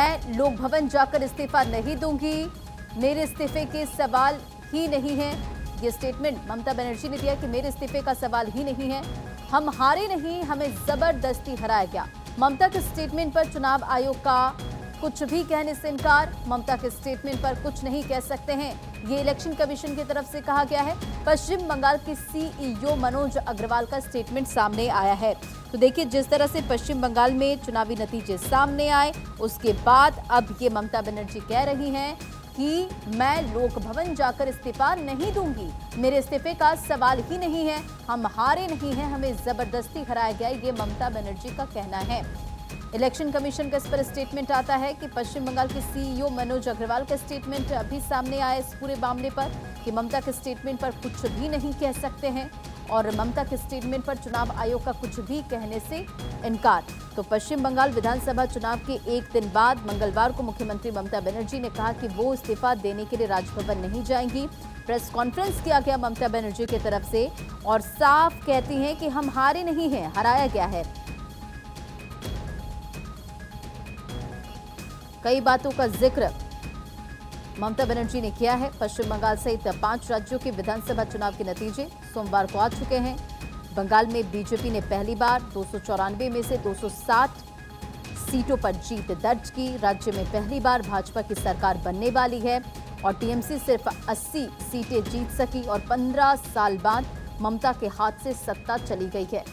मैं लोक भवन जाकर इस्तीफा नहीं दूंगी, मेरे इस्तीफे के सवाल ही नहीं है। ये स्टेटमेंट ममता बनर्जी ने दिया कि मेरे इस्तीफे का सवाल ही नहीं है, हम हारे नहीं, हमें जबरदस्ती हराया गया। ममता के स्टेटमेंट पर चुनाव आयोग का कुछ भी कहने से इनकार। ममता के स्टेटमेंट पर कुछ नहीं कह सकते हैं, ये इलेक्शन कमीशन की तरफ से कहा गया है। पश्चिम बंगाल के सीईओ मनोज अग्रवाल का स्टेटमेंट सामने आया है। तो देखिए, जिस तरह से पश्चिम बंगाल में चुनावी नतीजे सामने आए, उसके बाद अब ये ममता बनर्जी कह रही हैं कि मैं लोक भवन जाकर इस्तीफा नहीं दूंगी, मेरे इस्तीफे का सवाल ही नहीं है, हम हारे नहीं हैं, हमें जबरदस्ती हराया गया, ये ममता बनर्जी का कहना है। इलेक्शन कमीशन का इस पर स्टेटमेंट आता है कि पश्चिम बंगाल के सीईओ मनोज अग्रवाल का स्टेटमेंट अभी सामने आया इस पूरे मामले पर कि ममता के स्टेटमेंट पर कुछ भी नहीं कह सकते हैं और ममता के स्टेटमेंट पर चुनाव आयोग का कुछ भी कहने से इनकार। तो पश्चिम बंगाल विधानसभा चुनाव के एक दिन बाद मंगलवार को मुख्यमंत्री ममता बनर्जी ने कहा कि वो इस्तीफा देने के लिए राजभवन नहीं जाएंगी। प्रेस कॉन्फ्रेंस किया गया ममता बनर्जी की तरफ से और साफ कहती हैं कि हम हारे नहीं हैं, हराया गया है। कई बातों का जिक्र ममता बनर्जी ने किया है। पश्चिम बंगाल सहित 5 राज्यों के विधानसभा चुनाव के नतीजे सोमवार को आ चुके हैं। बंगाल में बीजेपी ने पहली बार 294 में से 260 सीटों पर जीत दर्ज की। राज्य में पहली बार भाजपा की सरकार बनने वाली है और टीएमसी सिर्फ 80 सीटें जीत सकी और 15 साल बाद ममता के हाथ से सत्ता चली गई है।